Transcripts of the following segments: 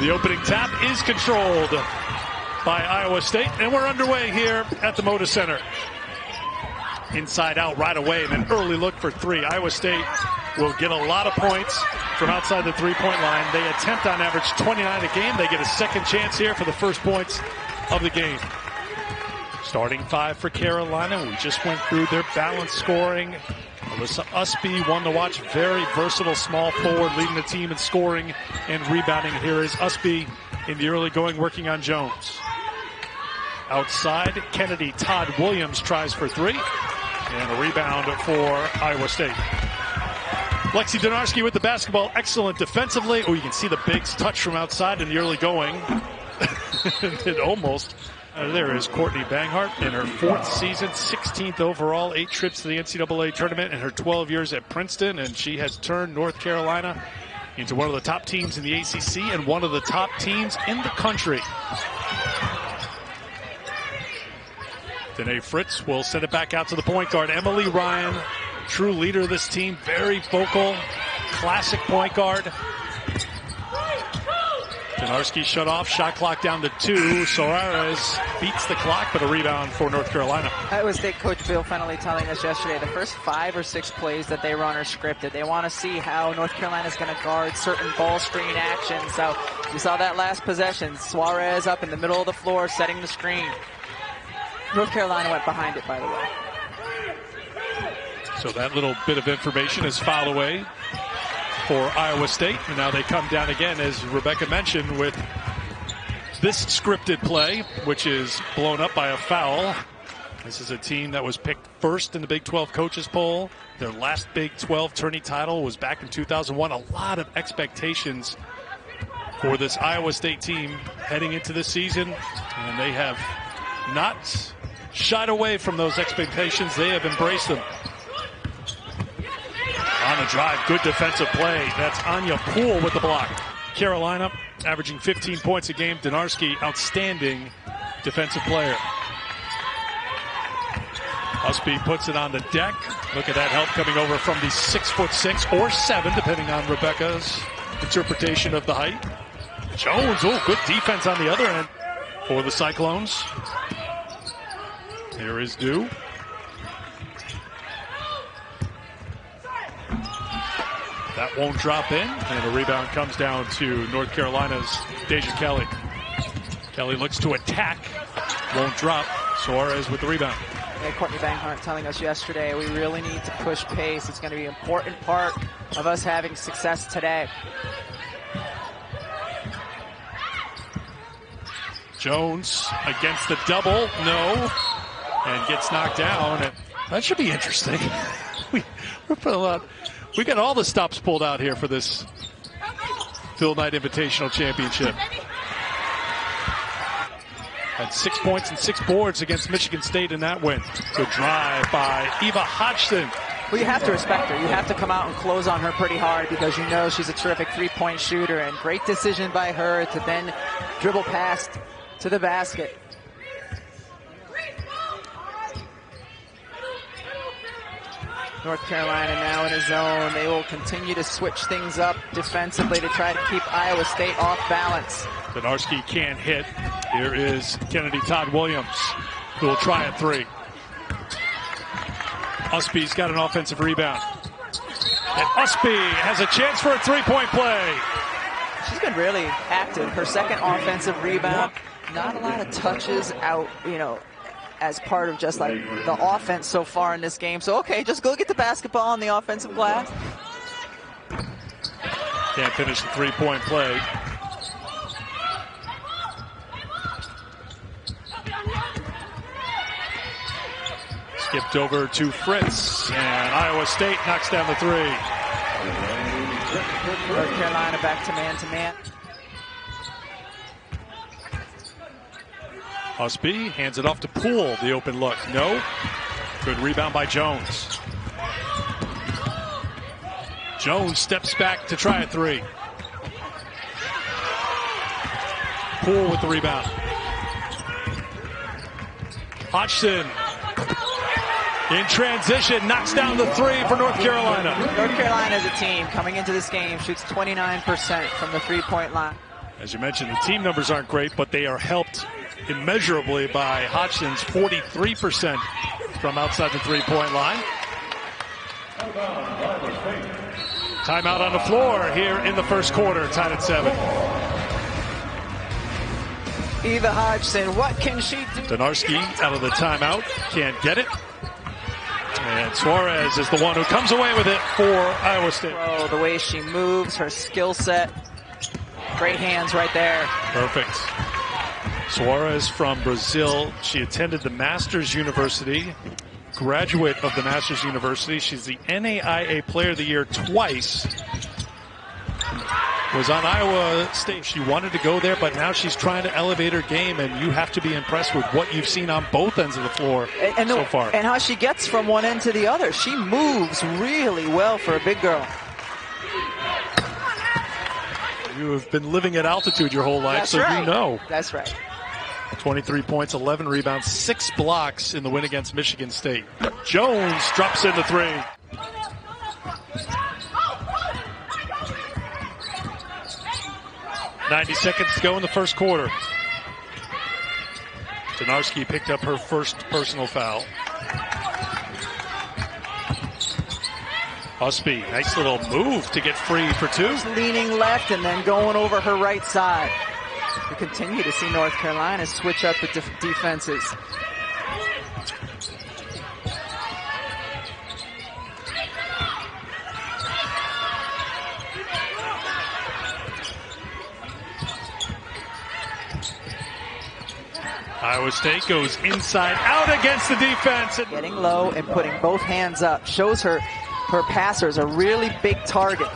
The opening tap is controlled by Iowa State, and we're underway here at the Moda Center. Inside out right away, and an early look for three. Iowa State will get a lot of points from outside the three-point line. They attempt on average 29 a game. They get a second chance here for the first points of the game. Starting five for Carolina. We just went through their balanced scoring. Alyssa Ustby, one to watch, very versatile small forward, leading the team in scoring and rebounding. Here is Ustby in the early going, working on Jones. Outside, Kennedy Todd-Williams tries for three, and a rebound for Iowa State. Lexi Donarski with the basketball, excellent defensively. Oh, you can see the bigs touch from outside in the early going. It almost. There is Courtney Banghart in her fourth season, 16th overall, 8 trips to the NCAA tournament in her 12 years at Princeton, and she has turned North Carolina into one of the top teams in the ACC and one of the top teams in the country. Danae Fritz will send it back out to the point guard. Emily Ryan, true leader of this team, very vocal, classic point guard. Donarski shut off, shot clock down to 2. Suarez beats the clock, but a rebound for North Carolina. Iowa State coach Phil Knight telling us yesterday the first 5 or 6 plays that they run are scripted. They want to see how North Carolina is going to guard certain ball screen action. So you saw that last possession. Suarez up in the middle of the floor setting the screen. North Carolina went behind it, by the way. So that little bit of information is foul away for Iowa State, and now they come down again, as Rebecca mentioned, with this scripted play, which is blown up by a foul. This is a team that was picked first in the Big 12 coaches poll. Their last Big 12 tourney title was back in 2001. A lot of expectations for this Iowa State team heading into this season, and they have not shied away from those expectations. They have embraced them. On the drive, good defensive play. That's Anya Poole with the block. Carolina averaging 15 points a game. Donarski, outstanding defensive player. Ustby puts it on the deck. Look at that help coming over from the 6'6" or 7, depending on Rebecca's interpretation of the height. Jones, oh, good defense on the other end for the Cyclones. Here is Dew. That won't drop in, and a rebound comes down to North Carolina's Deja Kelly. Kelly looks to attack, won't drop. Suarez with the rebound. Yeah, Courtney Banghart telling us yesterday we really need to push pace. It's going to be an important part of us having success today. Jones against the double, no, and gets knocked down. That should be interesting. We're putting a lot. We got all the stops pulled out here for this Phil Knight Invitational Championship. Had 6 points and 6 boards against Michigan State in that win. Good drive by Eva Hodgson. Well, you have to respect her. You have to come out and close on her pretty hard because you know she's a terrific three-point shooter, and great decision by her to then dribble past to the basket. North Carolina now in a zone. They will continue to switch things up defensively to try to keep Iowa State off balance. Donarski can't hit. Here is Kennedy Todd-Williams, who will try a 3. Ustby's got an offensive rebound. And Ustby has a chance for a three-point play. She's been really active. Her second offensive rebound. Not a lot of touches out, you know, as part of just like the offense so far in this game. So, okay, just go get the basketball on the offensive glass. Can't finish the three-point play. Skipped over to Fritz, and Iowa State knocks down the 3. North Carolina back to man-to-man. Ustby hands it off to Poole. The open look. No. Good rebound by Jones. Jones steps back to try a 3. Poole with the rebound. Hodgson in transition knocks down the 3 for North Carolina. North Carolina as a team coming into this game shoots 29% from the three-point line. As you mentioned, the team numbers aren't great, but they are helped immeasurably by Hodgson's 43% from outside the three-point line. Timeout on the floor here in the first quarter, tied at 7. Eva Hodgson, what can she do? Donarski out of the timeout, can't get it. And Suarez is the one who comes away with it for Iowa State. Oh, the way she moves, her skill set. Great hands right there. Perfect. Suarez from Brazil. She attended the Masters University, graduate of the Masters University. She's the NAIA Player of the Year twice. Was on Iowa State. She wanted to go there, but now she's trying to elevate her game, and you have to be impressed with what you've seen on both ends of the floor so far. And how she gets from one end to the other. She moves really well for a big girl. You have been living at altitude your whole life, That's so right. You know. That's right. 23 points, 11 rebounds, 6 blocks in the win against Michigan State. Jones drops in the 3. .90 seconds to go in the first quarter. Donarski picked up her first personal foul. Ustby, nice little move to get free for 2. Leaning left and then going over her right side. We continue to see North Carolina switch up the defenses. Iowa State goes inside out against the defense. Getting low and putting both hands up shows her passers a really big target.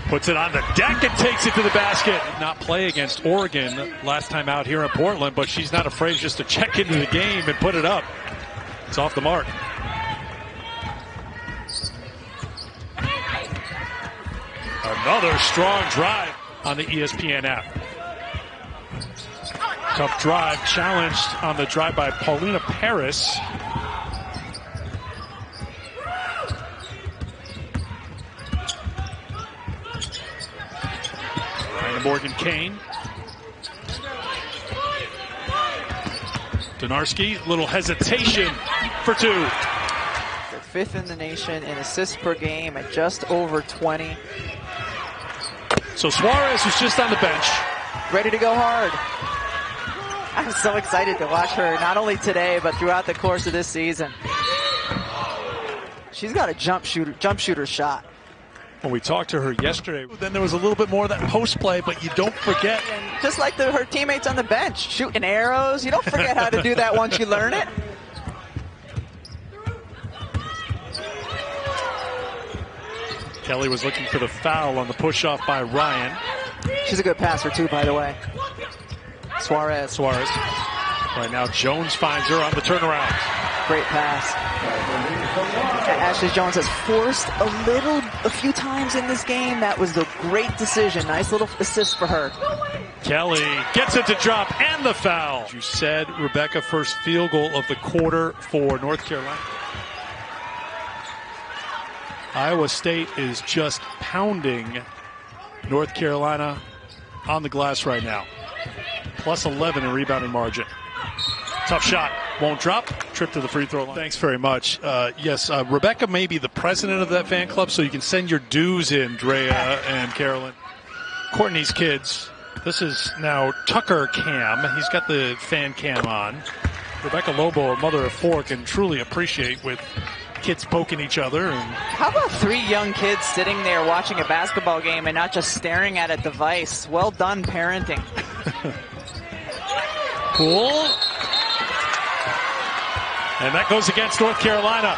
Puts it on the deck and takes it to the basket. Did not play against Oregon last time out here in Portland, but she's not afraid just to check into the game and put it up. It's off the mark. Another strong drive on the ESPN app. Tough drive, challenged on the drive by Paulina Paris. And Morgan Kane. Donarski, little hesitation for 2. They're 5th in the nation in assists per game at just over 20. So Suarez was just on the bench. Ready to go hard. I'm so excited to watch her, not only today, but throughout the course of this season. She's got a jump shooter shot. When we talked to her yesterday, then there was a little bit more of that post play, but you don't forget. And just like her teammates on the bench, shooting arrows. You don't forget how to do that once you learn it. Kelly was looking for the foul on the push-off by Ryan. She's a good passer, too, by the way. Suarez. Right now, Jones finds her on the turnaround. Great pass. Ashley Jones has forced a few times in this game. That was the great decision. Nice little assist for her. Kelly gets it to drop and the foul. You said, Rebecca, first field goal of the quarter for North Carolina. Iowa State is just pounding North Carolina on the glass right now. Plus 11 in rebounding margin. Tough shot. Won't drop. Trip to the free throw line. Thanks very much. Yes, Rebecca may be the president of that fan club, so you can send your dues in, Drea and Carolyn. Courtney's kids. This is now Tucker Cam. He's got the fan cam on. Rebecca Lobo, a mother of 4, can truly appreciate with kids poking each other. And how about 3 young kids sitting there watching a basketball game and not just staring at a device? Well done parenting. Cool. And that goes against North Carolina.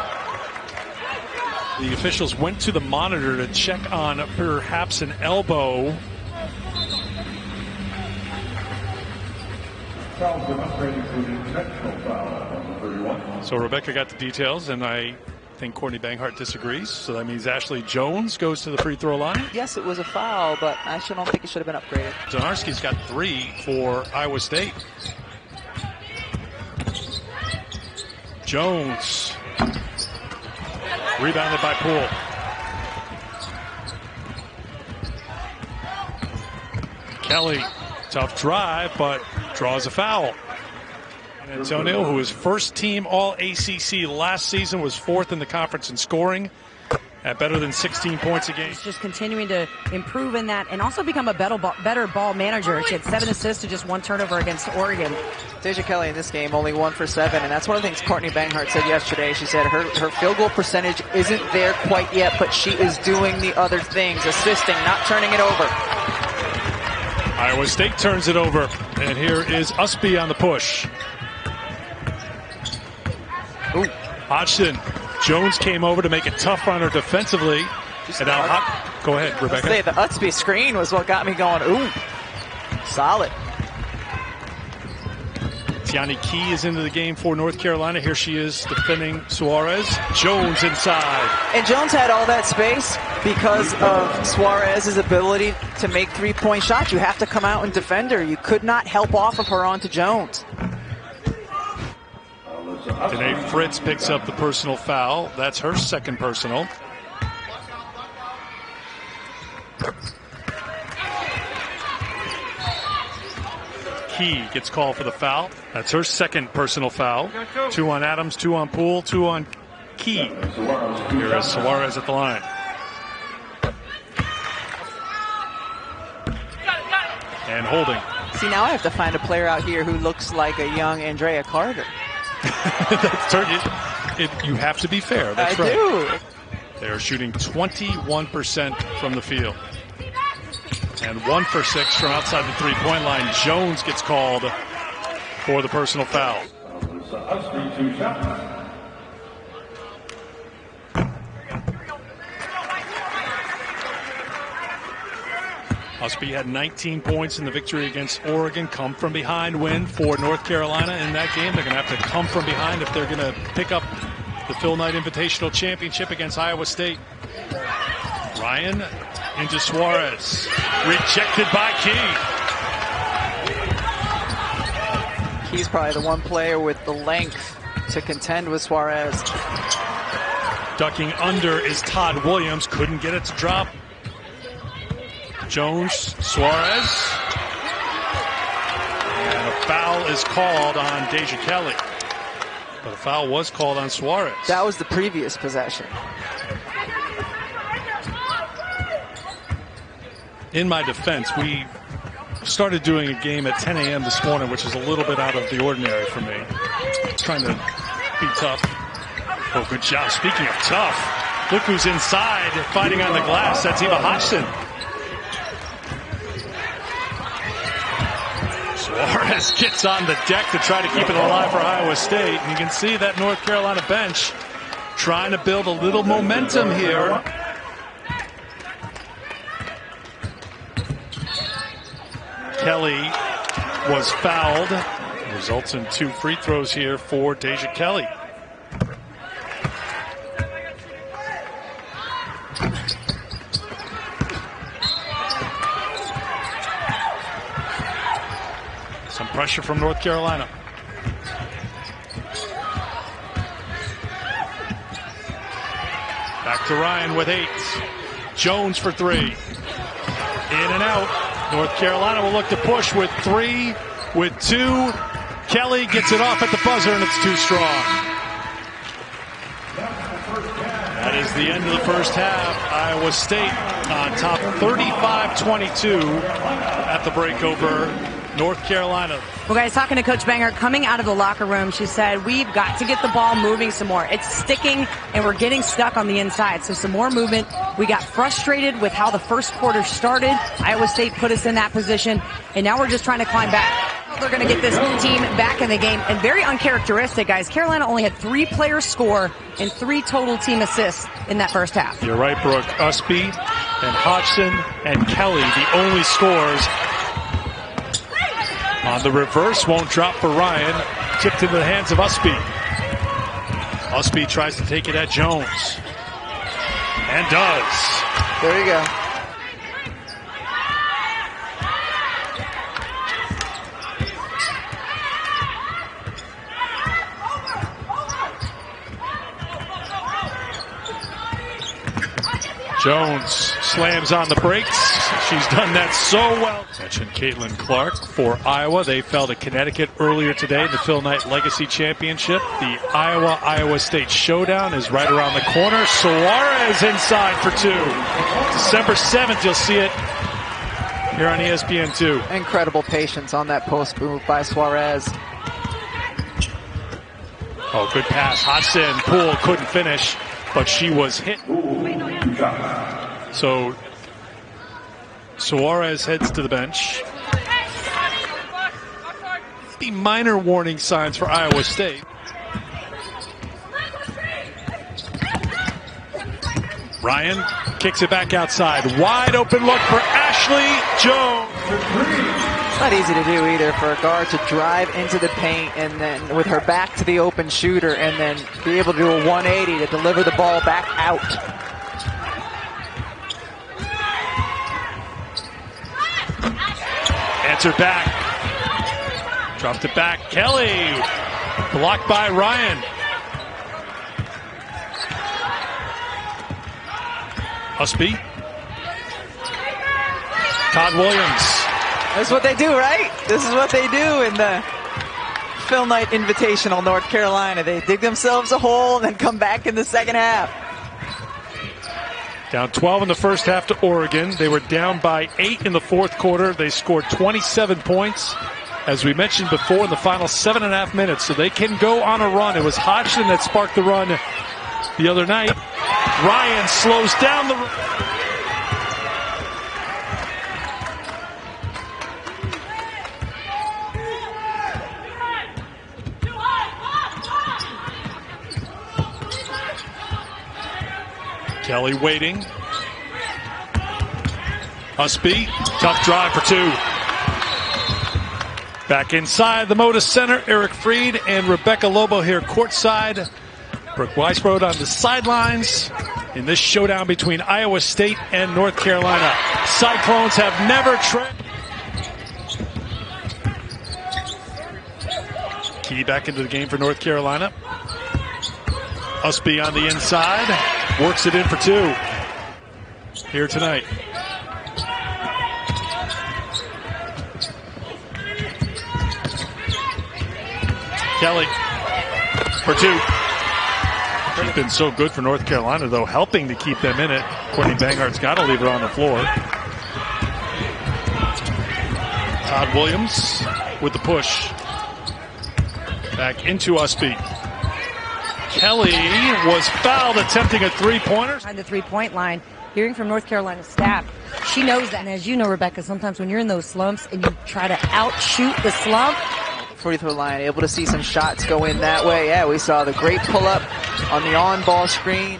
The officials went to the monitor to check on perhaps an elbow. So Rebecca got the details, and I think Courtney Banghart disagrees. So that means Ashley Jones goes to the free throw line. Yes, it was a foul, but I actually don't think it should have been upgraded. Donarski's got 3 for Iowa State. Jones. Rebounded by Poole. Kelly, tough drive, but draws a foul. And Antonio, who was first team All ACC last season, was 4th in the conference in scoring at better than 16 points a game. She's just continuing to improve in that and also become a better ball manager. She had 7 assists to just 1 turnover against Oregon. Deja Kelly in this game only 1 for 7, and that's one of the things Courtney Banghart said yesterday. She said her field goal percentage isn't there quite yet, but she is doing the other things, assisting, not turning it over. Iowa State turns it over, and here is Ustby on the push. Ooh. Hodgson. Jones came over to make it tough on her defensively. And now go ahead, Rebecca. Say, the Ustby screen was what got me going, ooh, solid. Tiani Key is into the game for North Carolina. Here she is defending Suarez. Jones inside. And Jones had all that space because of Suarez's ability to make 3-point shots. You have to come out and defend her. You could not help off of her onto Jones. Danae Fritz picks up the personal foul. That's her 2nd personal. Key gets called for the foul. That's her 2nd personal foul. 2 on Adams, 2 on Poole, 2 on Key. Here is Suarez at the line. And holding. See, now I have to find a player out here who looks like a young Andrea Carter. You have to be fair. That's right. I do. They're shooting 21% from the field. And 1 for 6 from outside the 3-point line. Jones gets called for the personal foul. Ustby had 19 points in the victory against Oregon. Come from behind win for North Carolina in that game. They're going to have to come from behind if they're going to pick up the Phil Knight Invitational Championship against Iowa State. Ryan into Suarez. Rejected by Key. Key's probably the one player with the length to contend with Suarez. Ducking under is Todd-Williams. Couldn't get it to drop. Jones, Suarez. And a foul is called on Deja Kelly. But a foul was called on Suarez. That was the previous possession. In my defense, we started doing a game at 10 a.m. this morning, which is a little bit out of the ordinary for me. Trying to be tough. Oh, good job. Speaking of tough, look who's inside fighting on the glass. That's Eva Hodgson. Suarez gets on the deck to try to keep it alive for Iowa State. And you can see that North Carolina bench trying to build a little momentum here. Kelly was fouled. Results in 2 free throws here for Deja Kelly. Some pressure from North Carolina. Back to Ryan with 8. Jones for 3. In and out. North Carolina will look to push with 3, with 2. Kelly gets it off at the buzzer, and it's too strong. That is the end of the first half. Iowa State on top 35-22 at the break over North Carolina. Well, guys, talking to Coach Banghart, coming out of the locker room, she said, we've got to get the ball moving some more. It's sticking, and we're getting stuck on the inside. So some more movement. We got frustrated with how the first quarter started. Iowa State put us in that position, and now we're just trying to climb back. They're going to get this team back in the game. And very uncharacteristic, guys. Carolina only had 3 players score and 3 total team assists in that first half. You're right, Brooke. Ustby and Hodgson and Kelly, the only scores. On the reverse, won't drop for Ryan. Tipped into the hands of Ustby. Ustby tries to take it at Jones. And does. There you go. Jones slams on the brakes. She's done that so well. Mentioned Caitlin Clark for Iowa. They fell to Connecticut earlier today in the Phil Knight Legacy Championship. The Iowa-Iowa State showdown is right around the corner. Suarez inside for two. December 7th, you'll see it here on ESPN2. Incredible patience on that post move by Suarez. Oh, good pass. Hodgson, Poole couldn't finish, but she was hit. So Suarez heads to the bench. The minor warning signs for Iowa State. Ryan kicks it back outside. Wide open look for Ashley Jones. Not easy to do either for a guard to drive into the paint and then with her back to the open shooter and then be able to do a 180 to deliver the ball back out. Answer back. Dropped it back. Kelly. Blocked by Ryan. Ustby. Todd-Williams. That's what they do, right? This is what they do in the Phil Knight Invitational, North Carolina. They dig themselves a hole and then come back in the second half. Down 12 in the first half to Oregon. They were down by 8 in the fourth quarter. They scored 27 points, as we mentioned before, in the final 7.5 minutes. So they can go on a run. It was Hodgson that sparked the run the other night. Ryan slows down the run. Kelly waiting. Ustby, tough drive for two. Back inside the Moda Center, Eric Freed and Rebecca Lobo here courtside. Brooke Weisbrod on the sidelines in this showdown between Iowa State and North Carolina. Cyclones have never Key back into the game for North Carolina. Ustby on the inside. Works it in for two here tonight. Kelly for two. She's been so good for North Carolina, though, helping to keep them in it. Courtney Banghart's got to leave her on the floor. Todd-Williams with the push. Back into Ustby. Kelly was fouled attempting a three-pointer. On the three-point line, hearing from North Carolina staff, she knows that. And as you know, Rebecca, sometimes when you're in those slumps and you try to outshoot the slump. Free throw line, able to see some shots go in that way. Yeah, we saw the great pull-up on the on-ball screen.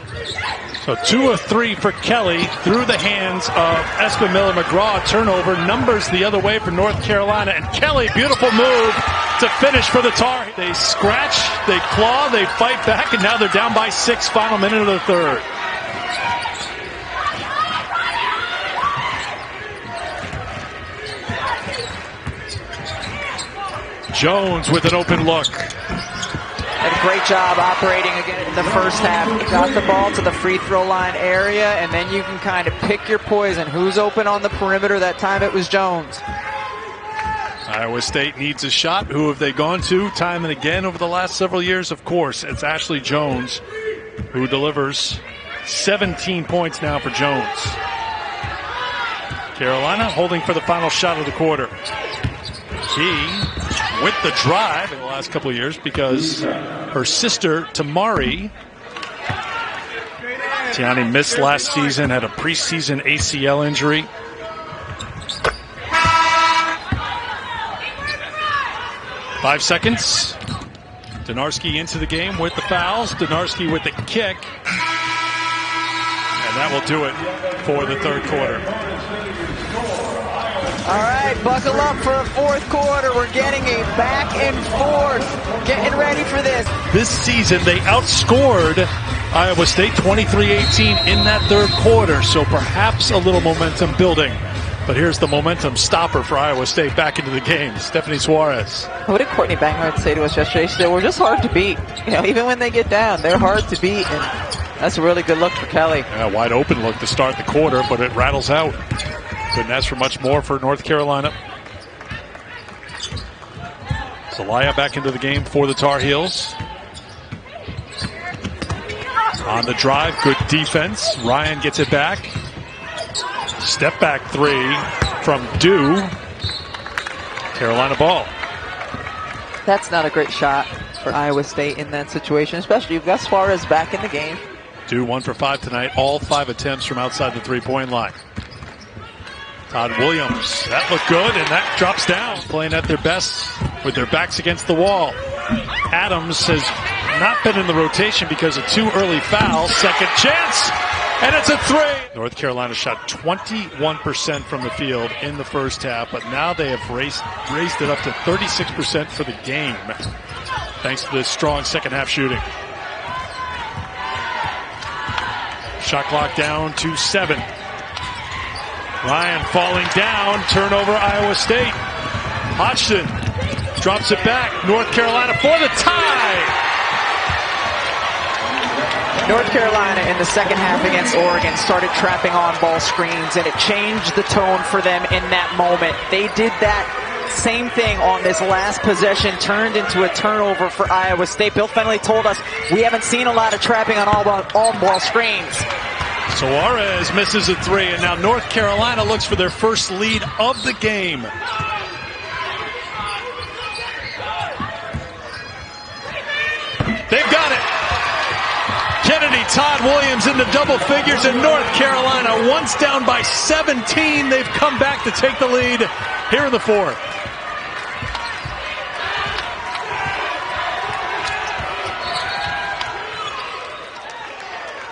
So 2 of 3 for Kelly through the hands of Espen Miller-McGraw. Turnover, numbers the other way for North Carolina. And Kelly, beautiful move to finish for the Tar. They scratch, they claw, they fight back, and now they're down by 6, final minute of the third. Jones with an open look. Had a great job operating again in the first half. Got the ball to the free throw line area, and then you can kind of pick your poison. Who's open on the perimeter? That time it was Jones. Iowa State needs a shot. Who have they gone to time and again over the last several years? Of course, it's Ashley Jones, who delivers 17 points now for Jones. Carolina holding for the final shot of the quarter. Key with the drive in the last couple of years because her sister, Tamari, Tiani missed last season, had a preseason ACL injury. Five seconds. Donarski into the game with the fouls. Donarski with the kick. And that will do it for the third quarter. All right, buckle up for a fourth quarter. We're getting a back and forth. Getting ready for this. This season, they outscored Iowa State 23-18 in that third quarter, so perhaps a little momentum building. But here's the momentum stopper for Iowa State back into the game. Stephanie Suarez. What did Courtney Banghart say to us yesterday? She said, we're just hard to beat. You know, even when they get down, they're hard to beat. And That's a really good look for Kelly. Yeah, wide open look to start the quarter, but it rattles out. Couldn't ask for much more for North Carolina. Zelaya back into the game for the Tar Heels. On the drive, good defense. Ryan gets it back. Step back three from Dew. Carolina ball. That's not a great shot for Iowa State in that situation, especially you've got Suarez back in the game. Dew 1 for 5 tonight. All 5 attempts from outside the three-point line. Todd-Williams, that looked good, and that drops down. Playing at their best with their backs against the wall. Adams has not been in the rotation because of 2 early fouls. Second chance, and it's a 3. North Carolina shot 21% from the field in the first half, but now they have raised it up to 36% for the game, thanks to this strong second half shooting. Shot clock down to 7. Ryan falling down, turnover Iowa State. Hodgson drops it back. North Carolina for the tie. North Carolina in the second half against Oregon started trapping on ball screens, and it changed the tone for them in that moment. They did that same thing on this last possession, turned into a turnover for Iowa State. Bill Fennelly told us we haven't seen a lot of trapping on all ball screens. Suarez misses a 3, and now North Carolina looks for their first lead of the game. They've got it. Kennedy, Todd-Williams into double figures, and North Carolina, once down by 17, they've come back to take the lead here in the fourth.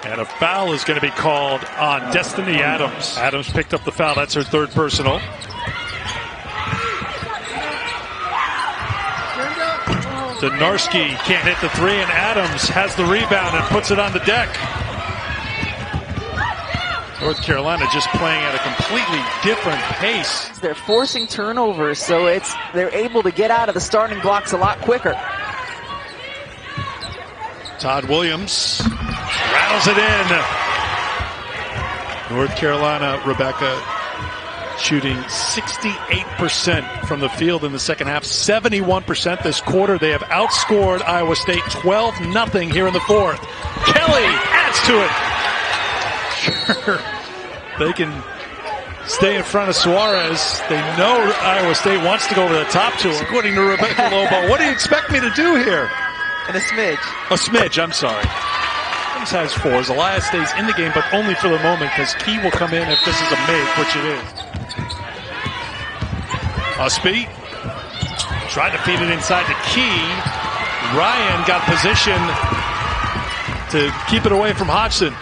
And a foul is going to be called on Destiny Adams. Adams picked up the foul. That's her 3rd personal. Donarski can't hit the 3, and Adams has the rebound and puts it on the deck. North Carolina just playing at a completely different pace. They're forcing turnovers, so they're able to get out of the starting blocks a lot quicker. Todd-Williams rattles it in. North Carolina, Rebecca, shooting 68% from the field in the second half, 71% this quarter. They have outscored Iowa State 12-0 here in the fourth. Kelly adds to it. Sure, they can stay in front of Suarez. They know Iowa State wants to go over the top to her. According to Rebecca Lobo, what do you expect me to do here? And a smidge. A smidge, I'm sorry. Adams has 4. Zelaya stays in the game, but only for the moment, because Key will come in if this is a make, which it is. Ustby tried to feed it inside to Key. Ryan got position to keep it away from Hodgson.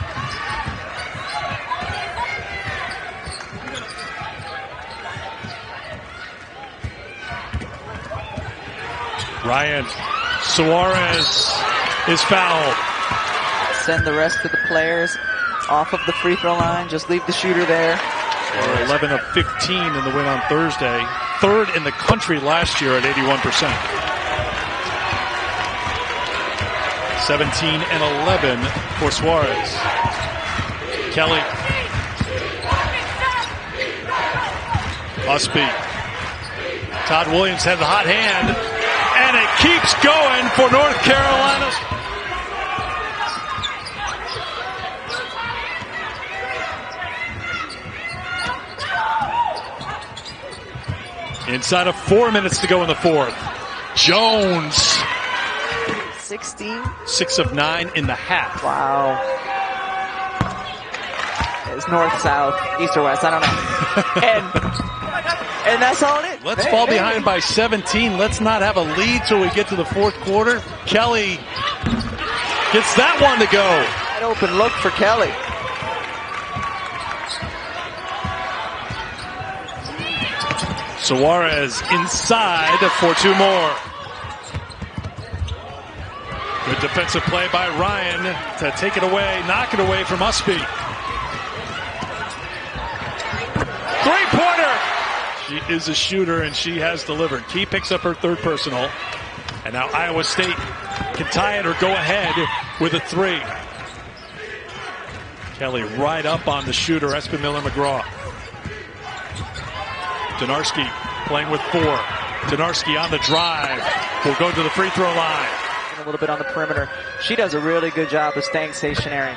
Ryan, Suarez is fouled. Send the rest of the players off of the free throw line. Just leave the shooter there. 11 of 15 in the win on Thursday. 3rd in the country last year at 81%. 17 and 11 for Suarez. Kelly. Ustby. Todd-Williams had the hot hand, and it keeps going for North Carolina. Inside of 4 minutes to go in the fourth. Jones. 16. 6 of 9 in the half. Wow. It's north, south, east, or west. I don't know. and that's all it is. Let's fall behind by 17. Let's not have a lead till we get to the fourth quarter. Kelly gets that one to go. Wide open look for Kelly. Suarez inside for 2 more. Good defensive play by Ryan to take it away, knock it away from Ustby. 3-pointer! She is a shooter, and she has delivered. Key picks up her 3rd personal. And now Iowa State can tie it or go ahead with a 3. Kelly right up on the shooter, Espin-Miller-McGraw. Donarski playing with 4. Donarski on the drive. Will go to the free throw line. A little bit on the perimeter. She does a really good job of staying stationary.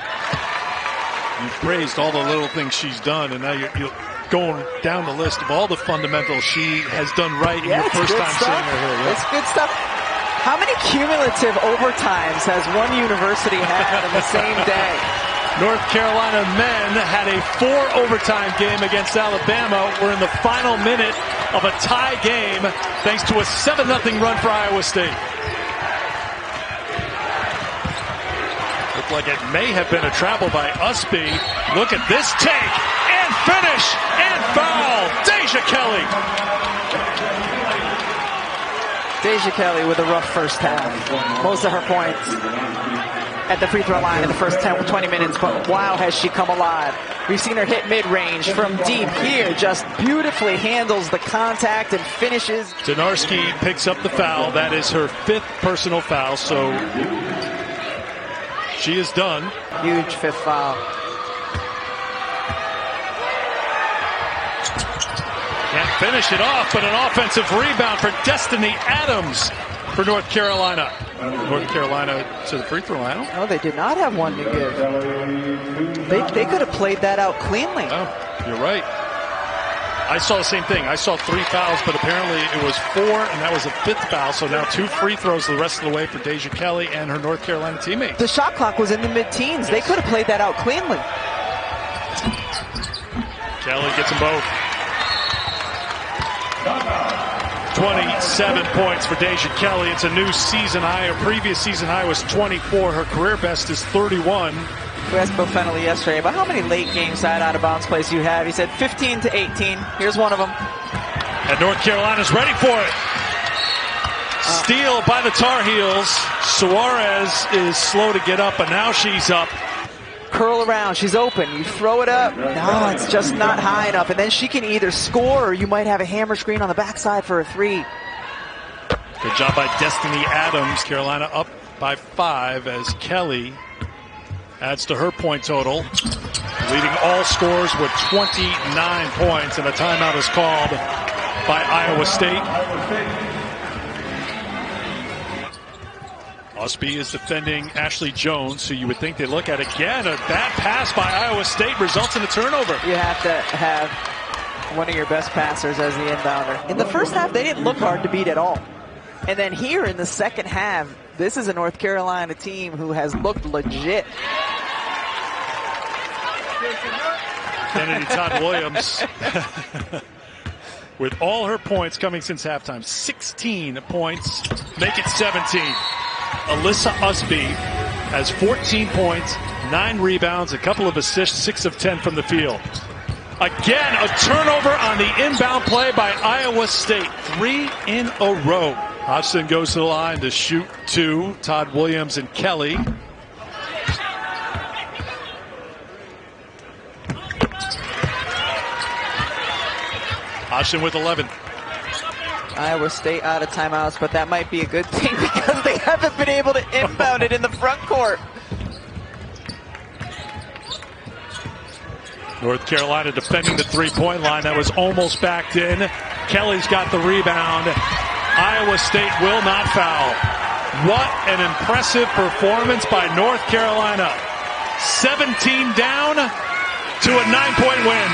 You've praised all the little things she's done, and now you're going down the list of all the fundamentals she has done right in your first time seeing her here. Yeah. It's good stuff. How many cumulative overtimes has one university had in the same day? North Carolina men had a 4-overtime game against Alabama. We're in the final minute of a tie game thanks to a 7-0 run for Iowa State. Looked like it may have been a travel by Ustby. Look at this take and finish and foul. Deja Kelly. Deja Kelly with a rough first half. Most of her points at the free throw line in the first 10-20 minutes, but wow, has she come alive. We've seen her hit mid-range from deep here, just beautifully handles the contact and finishes. Donarski picks up the foul. That is her 5th personal foul, so she is done. Huge 5th foul. Can't finish it off, but an offensive rebound for Destiny Adams for North Carolina. North Carolina to the free throw line. No, they did not have one to give. They could have played that out cleanly. Oh, you're right. I saw the same thing. I saw 3 fouls, but apparently it was 4, and that was a 5th foul. So now 2 free throws the rest of the way for Deja Kelly and her North Carolina teammates. The shot clock was in the mid-teens. Yes. They could have played that out cleanly. Kelly gets them both. 27 points for Deja Kelly. It's a new season high. Her previous season high was 24. Her career best is 31. We asked Phil Knight yesterday about how many late game side out of bounds plays you have. He said 15 to 18. Here's one of them. And North Carolina's ready for it. Steal by the Tar Heels. Suarez is slow to get up, but now she's up. Curl around. She's open. You throw it up. No, it's just not high enough. And then she can either score or you might have a hammer screen on the backside for a 3. Good job by Destiny Adams. Carolina up by 5 as Kelly adds to her point total, leading all scorers with 29 points, and a timeout is called by Iowa State. Ustby is defending Ashley Jones, who you would think they'd look at again. A bad pass by Iowa State results in a turnover. You have to have one of your best passers as the inbounder. In the first half, they didn't look hard to beat at all. And then here in the second half, this is a North Carolina team who has looked legit. Kennedy Todd-Williams with all her points coming since halftime. 16 points, make it 17. Alyssa Ustby has 14 points, 9 rebounds, a couple of assists, 6 of 10 from the field. Again, a turnover on the inbound play by Iowa State. 3 in a row. Hodgson goes to the line to shoot 2. Todd-Williams and Kelly. Hodgson with 11. Iowa State out of timeouts, but that might be a good thing because they haven't been able to inbound it in the front court. North Carolina defending the three-point line. That was almost backed in. Kelly's got the rebound. Iowa State will not foul. What an impressive performance by North Carolina. 17 down to a 9-point win.